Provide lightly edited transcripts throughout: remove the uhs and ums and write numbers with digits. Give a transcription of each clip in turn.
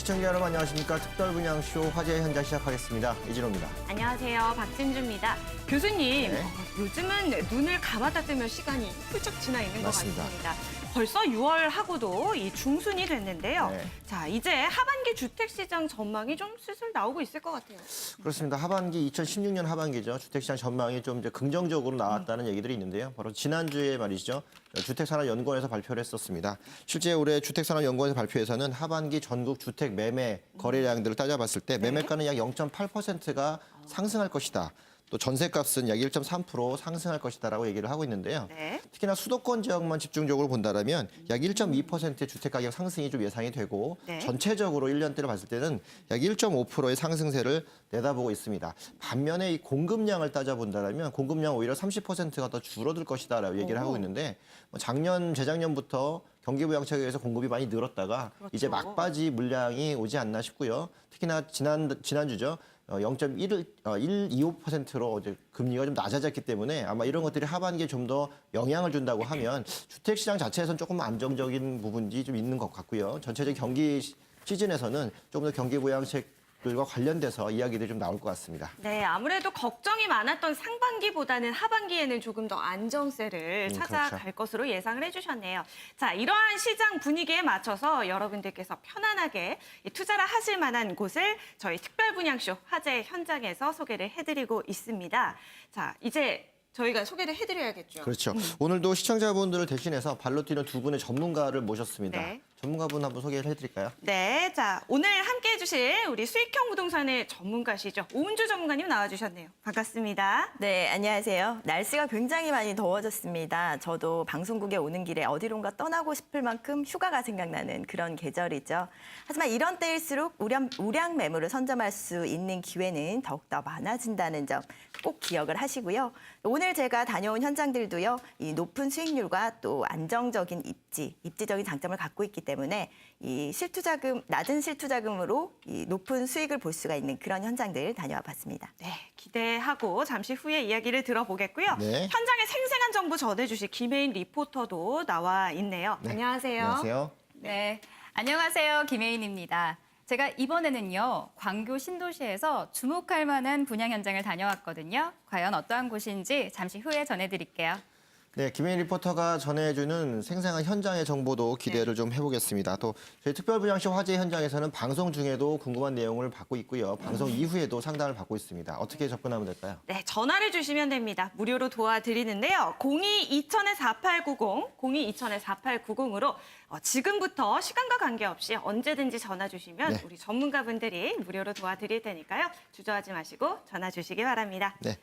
시청자 여러분 안녕하십니까. 특별분양쇼 화제 현장 시작하겠습니다. 이진호입니다. 안녕하세요. 박진주입니다. 교수님, 네. 요즘은 눈을 감았다 뜨면 시간이 훌쩍 지나 있는 맞습니다. 것 같습니다. 벌써 6월하고도 이 중순이 됐는데요. 네. 자, 이제 하반기 주택시장 전망이 좀 슬슬 나오고 있을 것 같아요. 그렇습니다. 하반기 2016년 하반기죠. 주택시장 전망이 좀 이제 긍정적으로 나왔다는 얘기들이 있는데요. 바로 지난주에 말이죠. 주택산업연구원에서 발표를 했었습니다. 실제 올해 주택산업연구원에서 발표에서는 하반기 전국 주택 매매 거래량들을 따져봤을 때 매매가는 약 0.8%가 상승할 것이다. 또 전세값은 약 1.3% 상승할 것이다라고 얘기를 하고 있는데요. 네. 특히나 수도권 지역만 집중적으로 본다면 약 1.2%의 주택 가격 상승이 좀 예상이 되고 네. 전체적으로 1년대를 봤을 때는 약 1.5%의 상승세를 내다보고 있습니다. 반면에 이 공급량을 따져본다면 공급량 오히려 30%가 더 줄어들 것이다라고 얘기를 하고 있는데 작년 재작년부터 경기부양책에서 공급이 많이 늘었다가 이제 막바지 물량이 오지 않나 싶고요. 특히나 지난주죠. 0.125%로 이제 금리가 좀 낮아졌기 때문에 아마 이런 것들이 하반기에 좀 더 영향을 준다고 하면 주택시장 자체에서는 조금 안정적인 부분이 좀 있는 것 같고요. 전체적인 경기 시즌에서는 조금 더 경기 부양책들과 관련돼서 이야기들이 좀 나올 것 같습니다. 네, 아무래도 걱정이 많았던 상반기보다는 하반기에는 조금 더 안정세를 찾아갈 그렇죠. 것으로 예상을 해주셨네요. 자, 이러한 시장 분위기에 맞춰서 여러분들께서 편안하게 투자를 하실 만한 곳을 저희 특별분양쇼 화제 현장에서 소개를 해드리고 있습니다. 자, 이제 저희가 소개를 해드려야겠죠. 그렇죠. 오늘도 시청자분들을 대신해서 발로 뛰는 두 분의 전문가를 모셨습니다. 네. 전문가분 한번 소개를 해드릴까요? 네, 자 오늘 함께 해주실 우리 수익형 부동산의 전문가시죠. 오은주 전문가님 나와주셨네요. 반갑습니다. 네, 안녕하세요. 날씨가 굉장히 많이 더워졌습니다. 저도 방송국에 오는 길에 어디론가 떠나고 싶을 만큼 휴가가 생각나는 그런 계절이죠. 하지만 이런 때일수록 우량 매물을 선점할 수 있는 기회는 더욱더 많아진다는 점 꼭 기억을 하시고요. 오늘 제가 다녀온 현장들도요, 이 높은 수익률과 또 안정적인 입지적인 장점을 갖고 있기 때문에 이 낮은 실투자금으로 이 높은 수익을 볼 수가 있는 그런 현장들 다녀와 봤습니다. 네, 기대하고 잠시 후에 이야기를 들어보겠고요. 네. 현장의 생생한 정보 전해주실 김혜인 리포터도 나와 있네요. 네. 안녕하세요. 안녕하세요. 네, 안녕하세요. 김혜인입니다. 제가 이번에는요, 광교 신도시에서 주목할 만한 분양 현장을 다녀왔거든요. 과연 어떠한 곳인지 잠시 후에 전해드릴게요. 네, 김혜인 리포터가 전해주는 생생한 현장의 정보도 기대를 좀 해보겠습니다. 또 저희 특별분양쇼 화제 현장에서는 방송 중에도 궁금한 내용을 받고 있고요. 방송 이후에도 상담을 받고 있습니다. 어떻게 접근하면 될까요? 네, 전화를 주시면 됩니다. 무료로 도와드리는데요. 02-2000-4890, 02-2000-4890으로 지금부터 시간과 관계없이 언제든지 전화 주시면 네. 우리 전문가분들이 무료로 도와드릴 테니까요. 주저하지 마시고 전화 주시기 바랍니다. 네.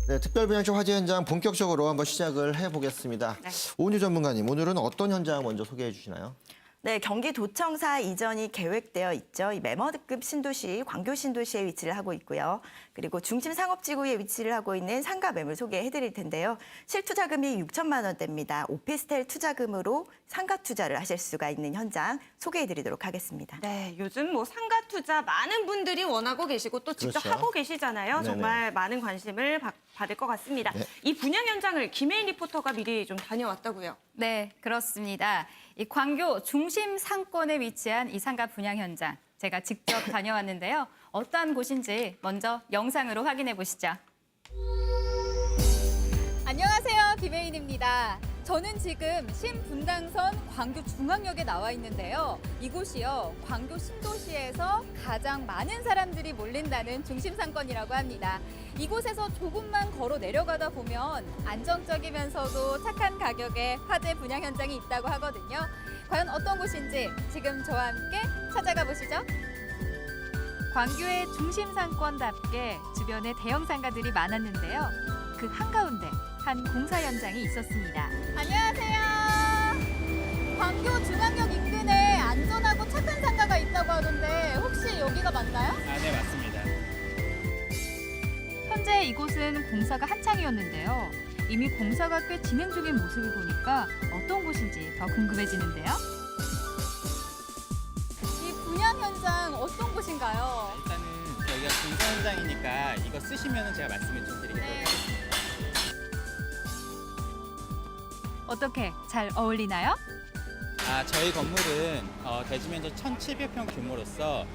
네, 특별분양쇼 화제 현장 본격적으로 한번 시작을 해보겠습니다. 네. 오은주 전문가님, 오늘은 어떤 현장 먼저 소개해 주시나요? 네, 경기도청사 이전이 계획되어 있죠. 이 매머드급 신도시, 광교 신도시에 위치를 하고 있고요. 그리고 중심 상업지구에 위치를 하고 있는 상가 매물 소개해드릴 텐데요. 실투자금이 6천만 원대입니다. 오피스텔 투자금으로 상가 투자를 하실 수가 있는 현장 소개해드리도록 하겠습니다. 네, 요즘 뭐 상가 투자 많은 분들이 원하고 계시고 또 직접 그렇죠. 하고 계시잖아요. 네네. 정말 많은 관심을 받을 것 같습니다. 네. 이 분양 현장을 김혜인 리포터가 미리 좀 다녀왔다고요. 네, 그렇습니다. 이 광교 중심 상권에 위치한 이 상가 분양 현장, 제가 직접 다녀왔는데요. 어떠한 곳인지 먼저 영상으로 확인해 보시죠. 안녕하세요. 김혜인입니다. 저는 지금 신분당선 광교 중앙역에 나와 있는데요. 이곳이요, 광교 신도시에서 가장 많은 사람들이 몰린다는 중심 상권이라고 합니다. 이곳에서 조금만 걸어 내려가다 보면 안정적이면서도 착한 가격에 화제 분양 현장이 있다고 하거든요. 과연 어떤 곳인지 지금 저와 함께 찾아가 보시죠. 광교의 중심 상권답게 주변에 대형 상가들이 많았는데요. 그 한가운데 한 공사 현장이 있었습니다. 안녕하세요. 광교 중앙역 인근에 안전하고 착한 상가가 있다고 하던데 혹시 여기가 맞나요? 아, 네, 맞습니다. 현재 이곳은 공사가 한창이었는데요. 이미 공사가 꽤 진행 중인 모습을 보니까 어떤 곳인지 더 궁금해지는데요. 이 분양 현장 어떤 곳인가요? 일단은 여기가 공사 현장이니까 이거 쓰시면 제가 말씀을 좀 드리겠습니다. 네. 어떻게 잘 어울리나요? 저희 건물은 대지면적 1,700평 규모로서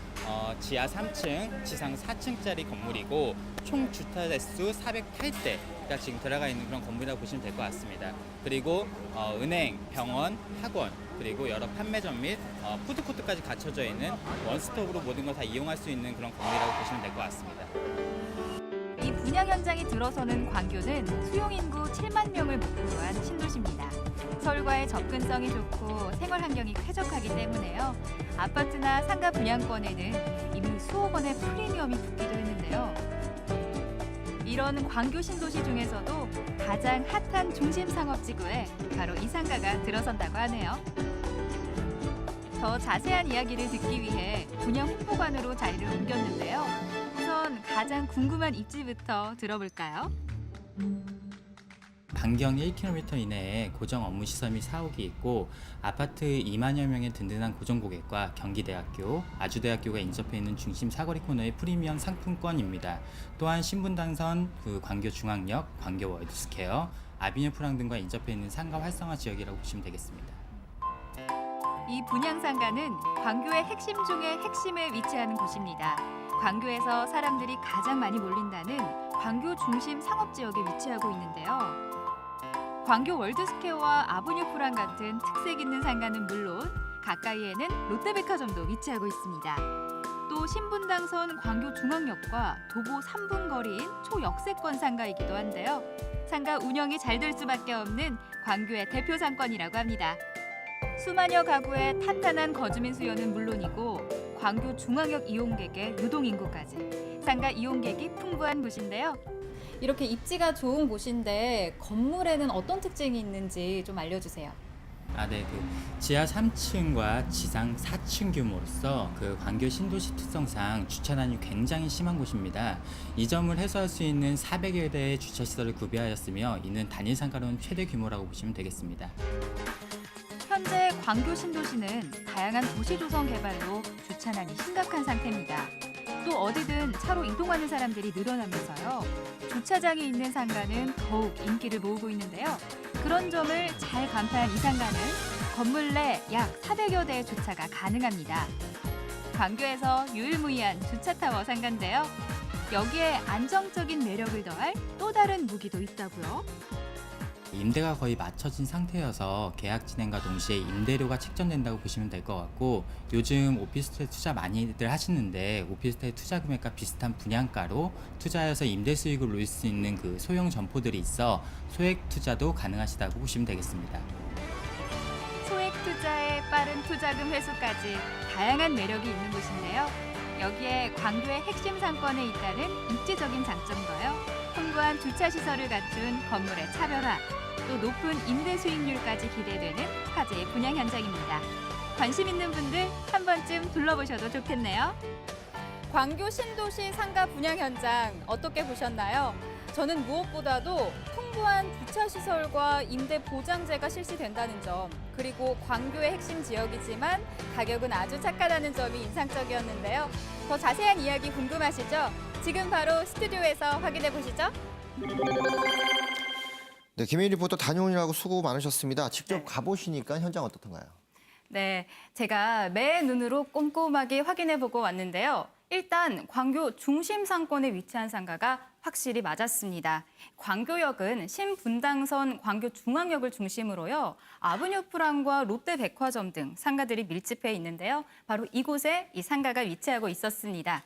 지하 3층, 지상 4층짜리 건물이고 총 주차 대수 408대가 지금 들어가 있는 그런 건물이라고 보시면 될 것 같습니다. 그리고 은행, 병원, 학원, 그리고 여러 판매점 및 푸드코트까지 갖춰져 있는 원스톱으로 모든 걸 다 이용할 수 있는 그런 건물이라고 보시면 될 것 같습니다. 이 분양 현장이 들어서는 광교는 수용 인구 7만 명을 목표로 한 신도시입니다. 서울과의 접근성이 좋고 생활 환경이 쾌적하기 때문에요. 아파트나 상가 분양권에는 이미 수억 원의 프리미엄이 붙기도 했는데요. 이런 광교 신도시 중에서도 가장 핫한 중심 상업지구에 바로 이 상가가 들어선다고 하네요. 더 자세한 이야기를 듣기 위해 분양 홍보관으로 자리를 옮겼는데요. 우선 가장 궁금한 입지부터 들어볼까요? 반경 1km 이내에 고정 업무 시설 및 사옥이 있고 아파트 2만여 명의 든든한 고정 고객과 경기대학교, 아주대학교가 인접해 있는 중심 사거리 코너의 프리미엄 상품권입니다. 또한 신분당선, 광교중앙역, 광교 월드스퀘어, 아비뉴 프랑 등과 인접해 있는 상가 활성화 지역이라고 보시면 되겠습니다. 이 분양상가는 광교의 핵심 중의 핵심에 위치하는 곳입니다. 광교에서 사람들이 가장 많이 몰린다는 광교 중심 상업지역에 위치하고 있는데요. 광교 월드스퀘어와 아비뉴 프랑 같은 특색 있는 상가는 물론 가까이에는 롯데백화점도 위치하고 있습니다. 또 신분당선 광교중앙역과 도보 3분 거리인 초역세권 상가이기도 한데요. 상가 운영이 잘 될 수밖에 없는 광교의 대표 상권이라고 합니다. 수만여 가구의 탄탄한 거주민 수요는 물론이고 광교 중앙역 이용객의 유동 인구까지 상가 이용객이 풍부한 곳인데요. 이렇게 입지가 좋은 곳인데 건물에는 어떤 특징이 있는지 좀 알려주세요. 네, 지하 3층과 지상 4층 규모로서 광교 신도시 특성상 주차난이 굉장히 심한 곳입니다. 이 점을 해소할 수 있는 400여 대의 주차 시설을 구비하였으며 이는 단일 상가로는 최대 규모라고 보시면 되겠습니다. 현재 광교 신도시는 다양한 도시 조성 개발로 주차난이 심각한 상태입니다. 또 어디든 차로 이동하는 사람들이 늘어나면서요. 주차장이 있는 상가는 더욱 인기를 모으고 있는데요. 그런 점을 잘 간파한 이 상가는 건물 내 약 400여 대의 주차가 가능합니다. 광교에서 유일무이한 주차타워 상가인데요. 여기에 안정적인 매력을 더할 또 다른 무기도 있다고요. 임대가 거의 맞춰진 상태여서 계약 진행과 동시에 임대료가 책정된다고 보시면 될 것 같고 요즘 오피스텔 투자 많이들 하시는데 오피스텔 투자 금액과 비슷한 분양가로 투자해서 임대 수익을 누릴 수 있는 소형 점포들이 있어 소액 투자도 가능하시다고 보시면 되겠습니다. 소액 투자에 빠른 투자금 회수까지 다양한 매력이 있는 곳인데요. 여기에 광교의 핵심 상권에 있다는 입지적인 장점과요. 풍부한 주차 시설을 갖춘 건물의 차별화, 또 높은 임대 수익률까지 기대되는 화제의 분양 현장입니다. 관심 있는 분들 한 번쯤 둘러보셔도 좋겠네요. 광교 신도시 상가 분양 현장 어떻게 보셨나요? 저는 무엇보다도 풍부한 주차 시설과 임대 보장제가 실시된다는 점, 그리고 광교의 핵심 지역이지만 가격은 아주 착하다는 점이 인상적이었는데요. 더 자세한 이야기 궁금하시죠? 지금 바로 스튜디오에서 확인해 보시죠. 네, 김혜인 리포터 다녀오느라고 수고 많으셨습니다. 직접 가보시니까 현장 어떻던가요? 네, 제가 매 눈으로 꼼꼼하게 확인해보고 왔는데요. 일단 광교 중심 상권에 위치한 상가가 확실히 맞았습니다. 광교역은 신분당선 광교 중앙역을 중심으로요. 아비뉴 프랑과 롯데백화점 등 상가들이 밀집해 있는데요. 바로 이곳에 이 상가가 위치하고 있었습니다.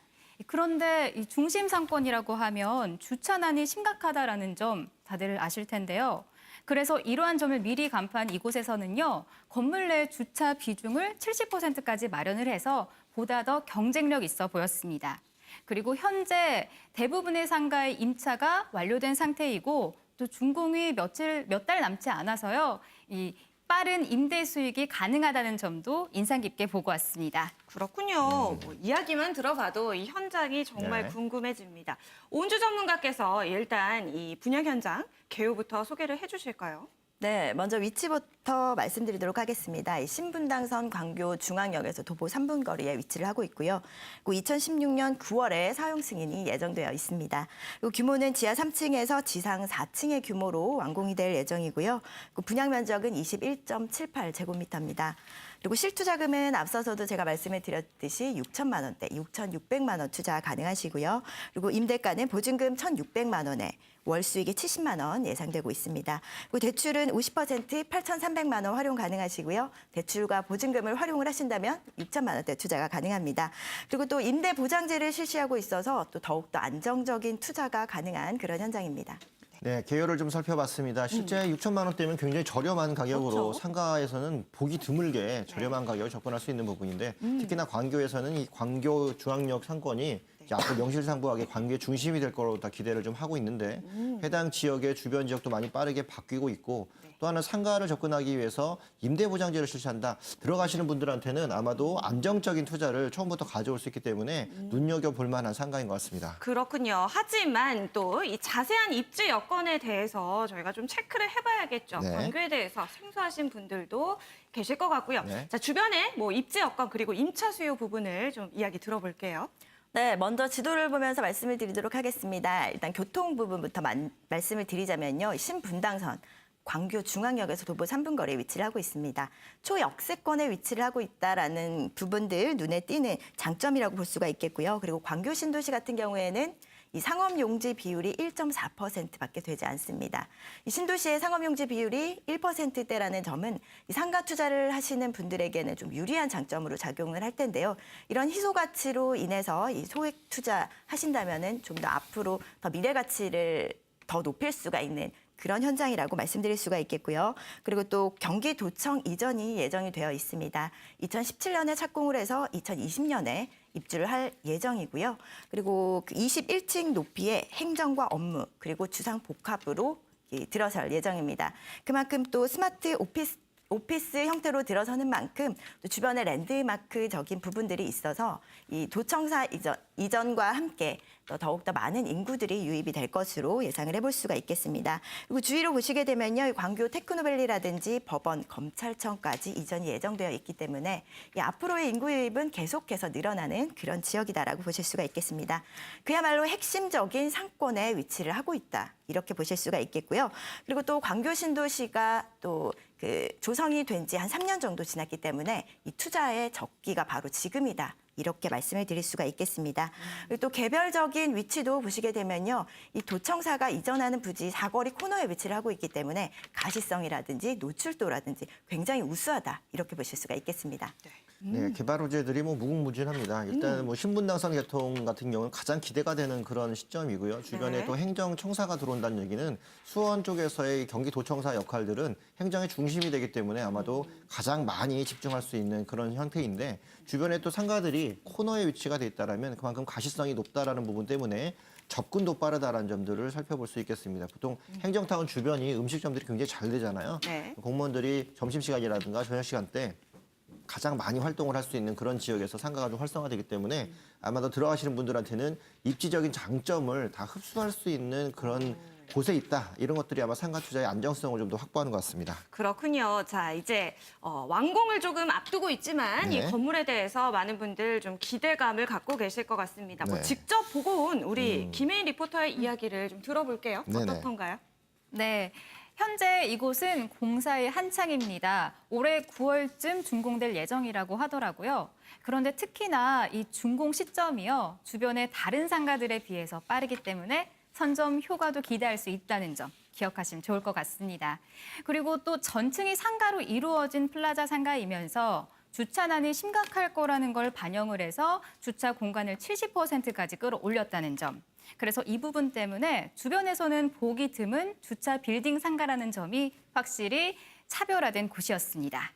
그런데 이 중심 상권이라고 하면 주차난이 심각하다라는 점 다들 아실 텐데요. 그래서 이러한 점을 미리 간파한 이곳에서는요. 건물 내 주차 비중을 70%까지 마련을 해서 보다 더 경쟁력 있어 보였습니다. 그리고 현재 대부분의 상가의 임차가 완료된 상태이고 또 준공이 몇 달 남지 않아서요. 이 빠른 임대 수익이 가능하다는 점도 인상 깊게 보고 왔습니다. 그렇군요. 뭐 이야기만 들어봐도 이 현장이 정말 네. 궁금해집니다. 온주 전문가께서 일단 이 분양 현장 개요부터 소개를 해주실까요? 네, 먼저 위치부터 부터 말씀드리도록 하겠습니다. 이 신분당선 광교 중앙역에서 도보 3분 거리에 위치를 하고 있고요. 2016년 9월에 사용 승인이 예정되어 있습니다. 규모는 지하 3층에서 지상 4층의 규모로 완공이 될 예정이고요. 분양 면적은 21.78제곱미터입니다. 그리고 실투자금은 앞서서도 제가 말씀을 드렸듯이 6천만 원대, 6,600만 원 투자 가능하시고요. 그리고 임대가는 보증금 1,600만 원에 월 수익이 70만 원 예상되고 있습니다. 그리고 대출은 50% 8,300만 원 활용 가능하시고요. 대출과 보증금을 활용을 하신다면 6천만 원대 투자가 가능합니다. 그리고 또 임대 보장제를 실시하고 있어서 또 더욱더 안정적인 투자가 가능한 그런 현장입니다. 네, 개요를 좀 살펴봤습니다. 실제 6천만 원대면 굉장히 저렴한 가격으로 그렇죠. 상가에서는 보기 드물게 저렴한 가격에 접근할 수 있는 부분인데 특히나 광교에서는 이 광교 중앙역 상권이 이제 앞으로 명실상부하게 광교의 중심이 될 거로 다 기대를 좀 하고 있는데 해당 지역의 주변 지역도 많이 빠르게 바뀌고 있고 또 하나 상가를 접근하기 위해서 임대보장제를 실시한다. 들어가시는 분들한테는 아마도 안정적인 투자를 처음부터 가져올 수 있기 때문에 눈여겨볼 만한 상가인 것 같습니다. 그렇군요. 하지만 또 이 자세한 입지 여건에 대해서 저희가 좀 체크를 해봐야겠죠. 네. 광교에 대해서 생소하신 분들도 계실 것 같고요. 네. 자, 주변에 뭐 입지 여건 그리고 임차 수요 부분을 좀 이야기 들어볼게요. 네, 먼저 지도를 보면서 말씀을 드리도록 하겠습니다. 일단 교통 부분부터 말씀을 드리자면요. 신분당선. 광교 중앙역에서 도보 3분 거리에 위치를 하고 있습니다. 초역세권에 위치를 하고 있다라는 부분들 눈에 띄는 장점이라고 볼 수가 있겠고요. 그리고 광교 신도시 같은 경우에는 이 상업용지 비율이 1.4%밖에 되지 않습니다. 이 신도시의 상업용지 비율이 1%대라는 점은 이 상가 투자를 하시는 분들에게는 좀 유리한 장점으로 작용을 할 텐데요. 이런 희소 가치로 인해서 이 소액 투자 하신다면은 좀 더 앞으로 더 미래 가치를 더 높일 수가 있는 그런 현장이라고 말씀드릴 수가 있겠고요. 그리고 또 경기도청 이전이 예정이 되어 있습니다. 2017년에 착공을 해서 2020년에 입주를 할 예정이고요. 그리고 그 21층 높이의 행정과 업무 그리고 주상 복합으로 들어설 예정입니다. 그만큼 또 스마트 오피스 형태로 들어서는 만큼 또 주변에 랜드마크적인 부분들이 있어서 이 도청사 이전과 함께 또 더욱더 많은 인구들이 유입이 될 것으로 예상을 해볼 수가 있겠습니다. 그리고 주위로 보시게 되면요. 이 광교 테크노밸리라든지 법원, 검찰청까지 이전이 예정되어 있기 때문에 이 앞으로의 인구 유입은 계속해서 늘어나는 그런 지역이다라고 보실 수가 있겠습니다. 그야말로 핵심적인 상권에 위치를 하고 있다. 이렇게 보실 수가 있겠고요. 그리고 또 광교 신도시가 또 그 조성이 된 지 한 3년 정도 지났기 때문에 이 투자의 적기가 바로 지금이다. 이렇게 말씀을 드릴 수가 있겠습니다. 그리고 또 개별적인 위치도 보시게 되면요. 이 도청사가 이전하는 부지 사거리 코너에 위치를 하고 있기 때문에 가시성이라든지 노출도라든지 굉장히 우수하다. 이렇게 보실 수가 있겠습니다. 네, 개발 호재들이 뭐 무궁무진합니다. 일단 뭐 신분당선 개통 같은 경우는 가장 기대가 되는 그런 시점이고요. 주변에 네. 또 행정청사가 들어온다는 얘기는 수원 쪽에서의 경기도청사 역할들은 행정의 중심이 되기 때문에 아마도 가장 많이 집중할 수 있는 그런 형태인데 주변에 또 상가들이 코너에 위치가 돼 있다라면 그만큼 가시성이 높다라는 부분 때문에 접근도 빠르다라는 점들을 살펴볼 수 있겠습니다. 보통 행정타운 주변이 음식점들이 굉장히 잘 되잖아요. 네. 공무원들이 점심시간이라든가 저녁시간 때 가장 많이 활동을 할 수 있는 그런 지역에서 상가가 좀 활성화되기 때문에 아마도 들어가시는 분들한테는 입지적인 장점을 다 흡수할 수 있는 그런 곳에 있다. 이런 것들이 아마 상가 투자의 안정성을 좀 더 확보하는 것 같습니다. 그렇군요. 자, 이제 완공을 조금 앞두고 있지만 네. 이 건물에 대해서 많은 분들 좀 기대감을 갖고 계실 것 같습니다. 뭐 네. 직접 보고 온 우리 김혜인 리포터의 이야기를 좀 들어볼게요. 네네. 어떻던가요? 네. 현재 이곳은 공사의 한창입니다. 올해 9월쯤 준공될 예정이라고 하더라고요. 그런데 특히나 이 준공 시점이요. 주변의 다른 상가들에 비해서 빠르기 때문에 선점 효과도 기대할 수 있다는 점 기억하시면 좋을 것 같습니다. 그리고 또 전층이 상가로 이루어진 플라자 상가이면서 주차난이 심각할 거라는 걸 반영을 해서 주차 공간을 70%까지 끌어올렸다는 점. 그래서 이 부분 때문에 주변에서는 보기 드문 주차 빌딩 상가라는 점이 확실히 차별화된 곳이었습니다.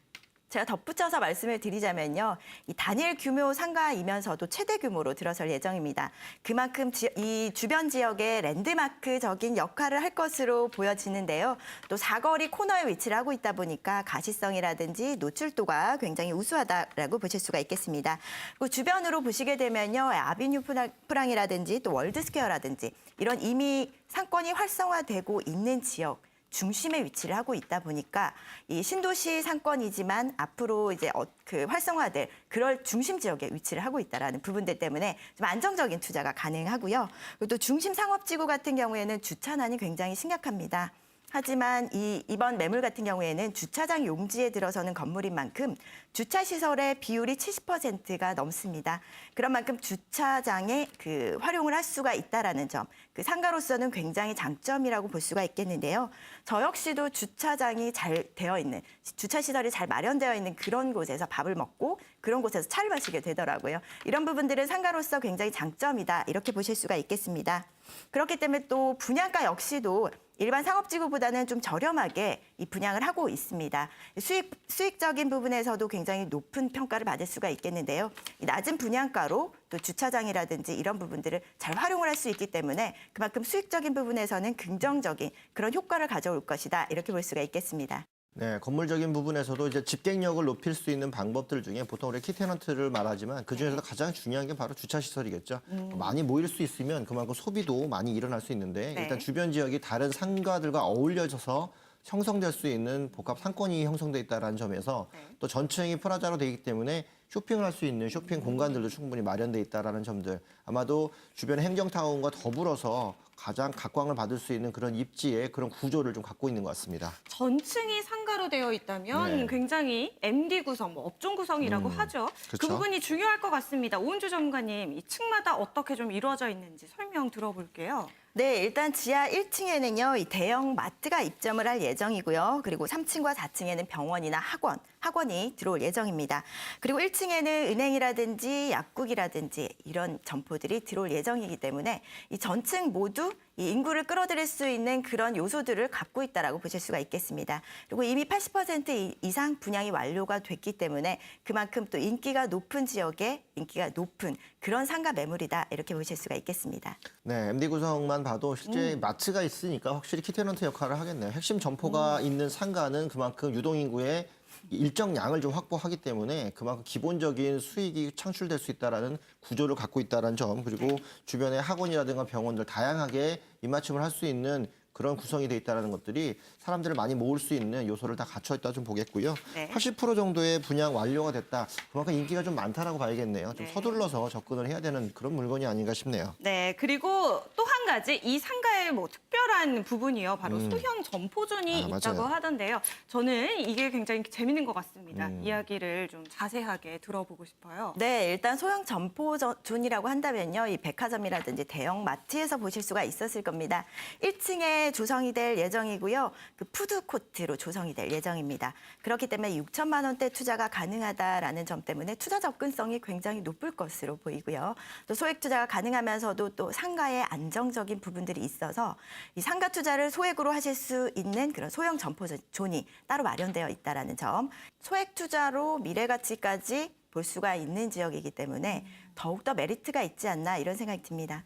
제가 덧붙여서 말씀을 드리자면요. 이 단일 규모 상가이면서도 최대 규모로 들어설 예정입니다. 그만큼 이 주변 지역의 랜드마크적인 역할을 할 것으로 보여지는데요. 또 사거리 코너에 위치를 하고 있다 보니까 가시성이라든지 노출도가 굉장히 우수하다라고 보실 수가 있겠습니다. 그리고 주변으로 보시게 되면요. 아비뉴 프랑이라든지 또 월드스퀘어라든지 이런 이미 상권이 활성화되고 있는 지역 중심에 위치를 하고 있다 보니까 이 신도시 상권이지만 앞으로 이제 그 활성화될 그럴 중심 지역에 위치를 하고 있다라는 부분들 때문에 좀 안정적인 투자가 가능하고요. 그리고 또 중심 상업지구 같은 경우에는 주차난이 굉장히 심각합니다. 하지만 이번 매물 같은 경우에는 주차장 용지에 들어서는 건물인 만큼 주차 시설의 비율이 70%가 넘습니다. 그런 만큼 주차장에 그 활용을 할 수가 있다라는 점, 그 상가로서는 굉장히 장점이라고 볼 수가 있겠는데요. 저 역시도 주차장이 잘 되어 있는, 주차 시설이 잘 마련되어 있는 그런 곳에서 밥을 먹고 그런 곳에서 차를 마시게 되더라고요. 이런 부분들은 상가로서 굉장히 장점이다, 이렇게 보실 수가 있겠습니다. 그렇기 때문에 또 분양가 역시도 일반 상업지구보다는 좀 저렴하게 이 분양을 하고 있습니다. 수익적인 부분에서도 굉장히 높은 평가를 받을 수가 있겠는데요. 이 낮은 분양가로 또 주차장이라든지 이런 부분들을 잘 활용을 할 수 있기 때문에 그만큼 수익적인 부분에서는 긍정적인 그런 효과를 가져올 것이다, 이렇게 볼 수가 있겠습니다. 네, 건물적인 부분에서도 이제 집객력을 높일 수 있는 방법들 중에 보통 우리 키테넌트를 말하지만 그 중에서도 가장 중요한 게 바로 주차 시설이겠죠. 많이 모일 수 있으면 그만큼 소비도 많이 일어날 수 있는데 네. 일단 주변 지역이 다른 상가들과 어울려져서 형성될 수 있는 복합 상권이 형성돼 있다는 점에서 또 전층이 프라자로 되기 때문에 쇼핑을 할 수 있는 쇼핑 공간들도 충분히 마련돼 있다는 점들, 아마도 주변 행정타운과 더불어서 가장 각광을 받을 수 있는 그런 입지의 그런 구조를 좀 갖고 있는 것 같습니다. 전층이 상가로 되어 있다면 네. 굉장히 MD 구성, 뭐 업종 구성이라고 하죠. 그 그렇죠. 부분이 중요할 것 같습니다. 오은주 전문가님, 이 층마다 어떻게 좀 이루어져 있는지 설명 들어볼게요. 네, 일단 지하 1층에는요, 이 대형 마트가 입점을 할 예정이고요. 그리고 3층과 4층에는 병원이나 학원이 들어올 예정입니다. 그리고 1층에는 은행이라든지 약국이라든지 이런 점포들이 들어올 예정이기 때문에 이 전층 모두 이 인구를 끌어들일 수 있는 그런 요소들을 갖고 있다라고 보실 수가 있겠습니다. 그리고 이미 80% 이상 분양이 완료가 됐기 때문에 그만큼 또 인기가 높은 지역에 인기가 높은 그런 상가 매물이다, 이렇게 보실 수가 있겠습니다. 네, MD 구성만 봐도 실제 마트가 있으니까 확실히 키테넌트 역할을 하겠네요. 핵심 점포가 있는 상가는 그만큼 유동인구의 일정 양을 좀 확보하기 때문에 그만큼 기본적인 수익이 창출될 수 있다는 구조를 갖고 있다는 점, 그리고 주변에 학원이라든가 병원들 다양하게 입맞춤을 할 수 있는 그런 구성이 돼 있다는 것들이 사람들을 많이 모을 수 있는 요소를 다 갖춰 있다 좀 보겠고요. 네. 80% 정도의 분양 완료가 됐다. 그만큼 인기가 좀 많다라고 봐야겠네요. 좀 네. 서둘러서 접근을 해야 되는 그런 물건이 아닌가 싶네요. 네, 그리고 또 한 가지 이 상가의 뭐 특별한 부분이요. 바로 소형 점포존이 아, 있다고 맞아요. 하던데요. 저는 이게 굉장히 재밌는 것 같습니다. 이야기를 좀 자세하게 들어보고 싶어요. 네, 일단 소형 점포존이라고 한다면요, 이 백화점이라든지 대형 마트에서 보실 수가 있었을 겁니다. 1층에 조성이 될 예정이고요. 그 푸드코트로 조성이 될 예정입니다. 그렇기 때문에 6천만 원대 투자가 가능하다라는 점 때문에 투자 접근성이 굉장히 높을 것으로 보이고요. 또 소액 투자가 가능하면서도 또 상가의 안정적인 부분들이 있어서 이 상가 투자를 소액으로 하실 수 있는 그런 소형 점포존이 따로 마련되어 있다라는 점, 소액 투자로 미래 가치까지 볼 수가 있는 지역이기 때문에 더욱더 메리트가 있지 않나, 이런 생각이 듭니다.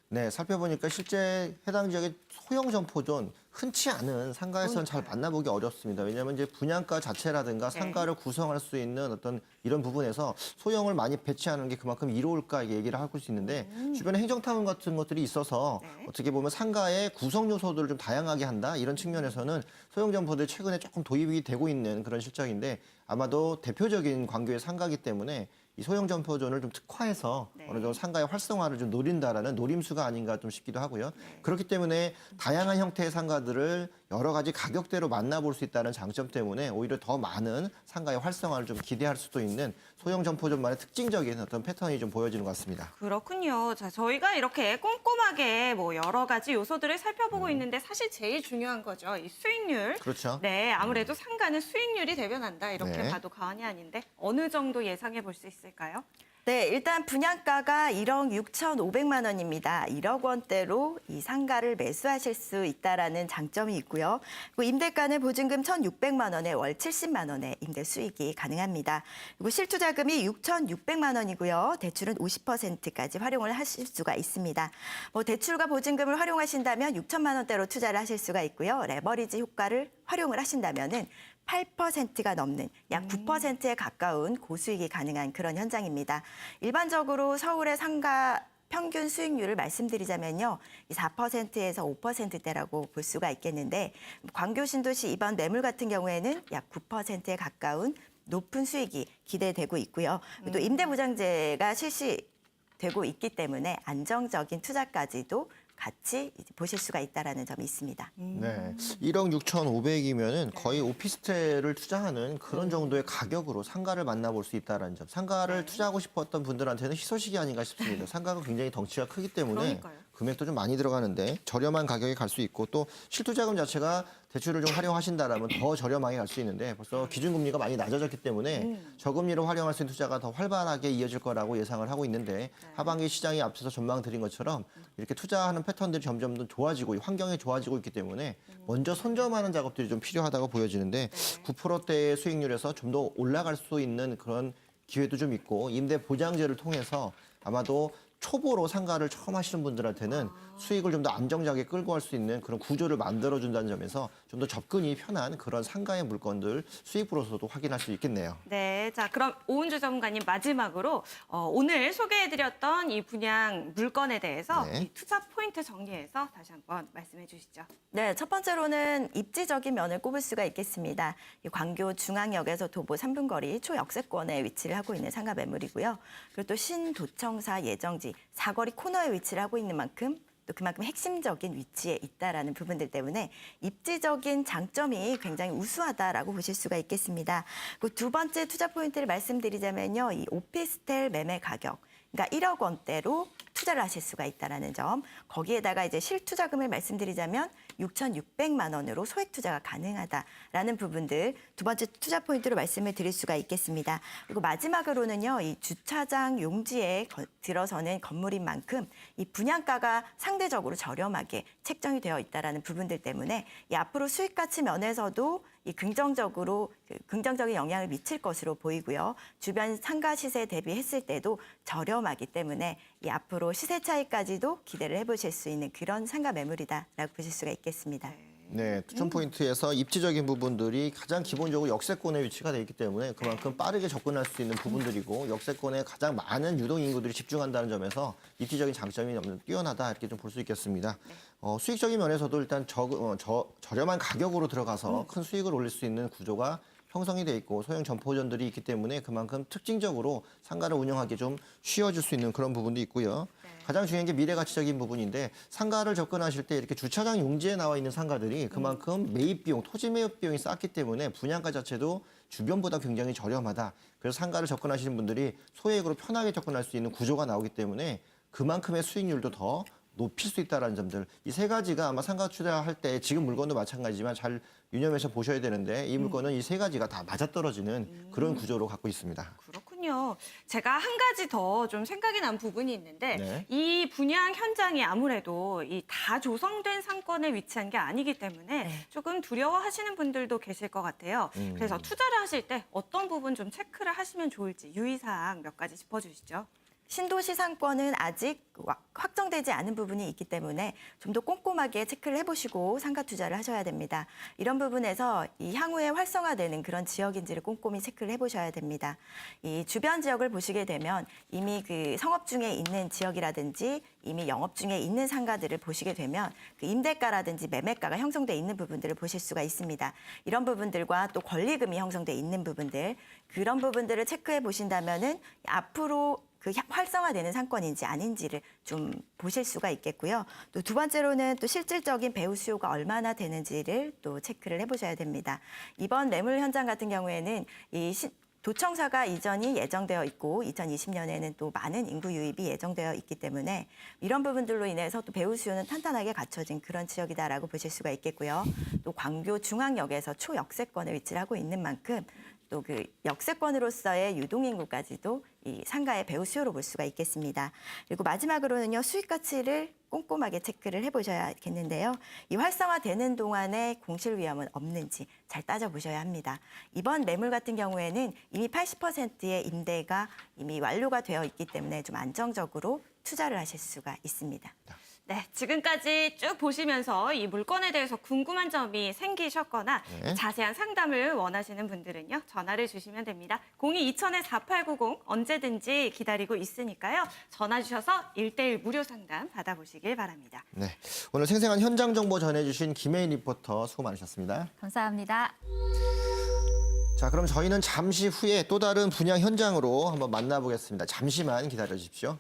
네, 살펴보니까 실제 해당 지역의 소형 점포존 흔치 않은 상가에서는 잘 만나보기 어렵습니다. 왜냐하면 이제 분양가 자체라든가 상가를 구성할 수 있는 어떤 이런 부분에서 소형을 많이 배치하는 게 그만큼 이로울까 얘기를 할 수 있는데 주변에 행정타운 같은 것들이 있어서 어떻게 보면 상가의 구성 요소들을 좀 다양하게 한다, 이런 측면에서는 소형 점포들이 최근에 조금 도입이 되고 있는 그런 실정인데 아마도 대표적인 광교의 상가이기 때문에 이 소형 점포존을 좀 특화해서 어느 정도 상가의 활성화를 좀 노린다라는 노림수가 아닌가 좀 싶기도 하고요. 그렇기 때문에 다양한 형태의 상가들을 여러 가지 가격대로 만나볼 수 있다는 장점 때문에 오히려 더 많은 상가의 활성화를 좀 기대할 수도 있는 소형 점포존만의 특징적인 어떤 패턴이 좀 보여지는 것 같습니다. 그렇군요. 자, 저희가 이렇게 꼼꼼하게 뭐 여러 가지 요소들을 살펴보고 있는데 사실 제일 중요한 거죠. 이 수익률. 그렇죠. 네, 아무래도 상가는 수익률이 대변한다, 이렇게 네. 봐도 과언이 아닌데 어느 정도 예상해 볼 수 있을까요? 네, 일단 분양가가 1억 6,500만 원입니다. 1억 원대로 이 상가를 매수하실 수 있다라는 장점이 있고요. 그리고 임대가는 보증금 1,600만 원에 월 70만 원의 임대 수익이 가능합니다. 그리고 실투자금이 6,600만 원이고요. 대출은 50%까지 활용을 하실 수가 있습니다. 뭐 대출과 보증금을 활용하신다면 6천만 원대로 투자를 하실 수가 있고요. 레버리지 효과를 활용을 하신다면은 8%가 넘는 약 9%에 가까운 고수익이 가능한 그런 현장입니다. 일반적으로 서울의 상가 평균 수익률을 말씀드리자면요. 이 4%에서 5%대라고 볼 수가 있겠는데 광교 신도시 이번 매물 같은 경우에는 약 9%에 가까운 높은 수익이 기대되고 있고요. 또 임대보장제가 실시되고 있기 때문에 안정적인 투자까지도 같이 이제 보실 수가 있다라는 점이 있습니다. 네, 1억 6,500이면은 거의 오피스텔을 투자하는 그런 정도의 가격으로 상가를 만나볼 수 있다는 점. 상가를 투자하고 싶었던 분들한테는 희소식이 아닌가 싶습니다. 상가가 굉장히 덩치가 크기 때문에 그러니까요. 금액도 좀 많이 들어가는데 저렴한 가격에 갈 수 있고 또 실투자금 자체가 대출을 좀 활용하신다라면 더 저렴하게 갈 수 있는데 벌써 기준금리가 많이 낮아졌기 때문에 저금리로 활용할 수 있는 투자가 더 활발하게 이어질 거라고 예상을 하고 있는데 하반기 시장이 앞서서 전망드린 것처럼 이렇게 투자하는 패턴들이 점점 더 좋아지고 환경이 좋아지고 있기 때문에 먼저 선점하는 작업들이 좀 필요하다고 보여지는데 9%대의 수익률에서 좀 더 올라갈 수 있는 그런 기회도 좀 있고 임대 보장제를 통해서 아마도 초보로 상가를 처음 하시는 분들한테는 수익을 좀 더 안정적이게 끌고 갈 수 있는 그런 구조를 만들어준다는 점에서 좀 더 접근이 편한 그런 상가의 물건들 수익으로서도 확인할 수 있겠네요. 네, 자 그럼 오은주 전문가님 마지막으로 오늘 소개해드렸던 이 분양 물건에 대해서 네. 이 투자 포인트 정리해서 다시 한번 말씀해 주시죠. 네, 첫 번째로는 입지적인 면을 꼽을 수가 있겠습니다. 이 광교 중앙역에서 도보 3분 거리 초역세권에 위치를 하고 있는 상가 매물이고요. 그리고 또 신도청사 예정지 사거리 코너에 위치를 하고 있는 만큼 또 그만큼 핵심적인 위치에 있다라는 부분들 때문에 입지적인 장점이 굉장히 우수하다라고 보실 수가 있겠습니다. 그 두 번째 투자 포인트를 말씀드리자면요, 이 오피스텔 매매 가격. 그러니까 1억 원대로 투자를 하실 수가 있다라는 점. 거기에다가 이제 실투자금을 말씀드리자면 6,600만 원으로 소액 투자가 가능하다라는 부분들 두 번째 투자 포인트로 말씀을 드릴 수가 있겠습니다. 그리고 마지막으로는요, 이 주차장 용지에 들어서는 건물인 만큼 이 분양가가 상대적으로 저렴하게 책정이 되어 있다라는 부분들 때문에 이 앞으로 수익 가치 면에서도 이 긍정적인 영향을 미칠 것으로 보이고요. 주변 상가 시세 대비했을 때도 저렴하기 때문에 이 앞으로 시세 차이까지도 기대를 해보실 수 있는 그런 상가 매물이다라고 보실 수가 있겠습니다. 네, 투천 포인트에서 입지적인 부분들이 가장 기본적으로 역세권에 위치가 돼 있기 때문에 그만큼 빠르게 접근할 수 있는 부분들이고 역세권에 가장 많은 유동 인구들이 집중한다는 점에서 입지적인 장점이 너무 뛰어나다 이렇게 좀 볼 수 있겠습니다. 수익적인 면에서도 일단 저렴한 가격으로 들어가서 큰 수익을 올릴 수 있는 구조가 형성이 돼 있고 소형 점포전들이 있기 때문에 그만큼 특징적으로 상가를 운영하기 좀 쉬워질 수 있는 그런 부분도 있고요. 가장 중요한 게 미래 가치적인 부분인데 상가를 접근하실 때 이렇게 주차장 용지에 나와 있는 상가들이 그만큼 매입 비용, 토지 매입 비용이 쌌기 때문에 분양가 자체도 주변보다 굉장히 저렴하다. 그래서 상가를 접근하시는 분들이 소액으로 편하게 접근할 수 있는 구조가 나오기 때문에 그만큼의 수익률도 더 높일 수 있다는 점들. 이 세 가지가 아마 상가 투자할 때 지금 물건도 마찬가지지만 잘 유념해서 보셔야 되는데 이 물건은 이 세 가지가 다 맞아떨어지는 그런 구조로 갖고 있습니다. 그렇군요. 제가 한 가지 더 좀 생각이 난 부분이 있는데 네. 이 분양 현장이 아무래도 이 다 조성된 상권에 위치한 게 아니기 때문에 조금 두려워하시는 분들도 계실 것 같아요. 그래서 투자를 하실 때 어떤 부분 좀 체크를 하시면 좋을지 유의사항 몇 가지 짚어주시죠. 신도시 상권은 아직 확정되지 않은 부분이 있기 때문에 좀 더 꼼꼼하게 체크를 해보시고 상가 투자를 하셔야 됩니다. 이런 부분에서 이 향후에 활성화되는 그런 지역인지를 꼼꼼히 체크를 해보셔야 됩니다. 이 주변 지역을 보시게 되면 이미 그 성업 중에 있는 지역이라든지 이미 영업 중에 있는 상가들을 보시게 되면 그 임대가라든지 매매가가 형성돼 있는 부분들을 보실 수가 있습니다. 이런 부분들과 또 권리금이 형성돼 있는 부분들 그런 부분들을 체크해 보신다면은 앞으로 그 활성화되는 상권인지 아닌지를 좀 보실 수가 있겠고요. 또 두 번째로는 또 실질적인 배후 수요가 얼마나 되는지를 또 체크를 해보셔야 됩니다. 이번 매물 현장 같은 경우에는 이 도청사가 이전이 예정되어 있고 2020년에는 또 많은 인구 유입이 예정되어 있기 때문에 이런 부분들로 인해서 또 배후 수요는 탄탄하게 갖춰진 그런 지역이다라고 보실 수가 있겠고요. 또 광교 중앙역에서 초역세권에 위치를 하고 있는 만큼 또 그 역세권으로서의 유동인구까지도 이 상가의 배후 수요로 볼 수가 있겠습니다. 그리고 마지막으로는요, 수익 가치를 꼼꼼하게 체크를 해보셔야겠는데요. 이 활성화되는 동안에 공실 위험은 없는지 잘 따져보셔야 합니다. 이번 매물 같은 경우에는 이미 80%의 임대가 이미 완료가 되어 있기 때문에 좀 안정적으로 투자를 하실 수가 있습니다. 네, 지금까지 쭉 보시면서 이 물건에 대해서 궁금한 점이 생기셨거나 네. 자세한 상담을 원하시는 분들은요. 전화를 주시면 됩니다. 02-2000-4890 언제든지 기다리고 있으니까요. 전화 주셔서 1:1 무료 상담 받아보시길 바랍니다. 네, 오늘 생생한 현장 정보 전해주신 김혜인 리포터 수고 많으셨습니다. 감사합니다. 자, 그럼 저희는 잠시 후에 또 다른 분양 현장으로 한번 만나보겠습니다. 잠시만 기다려 주십시오.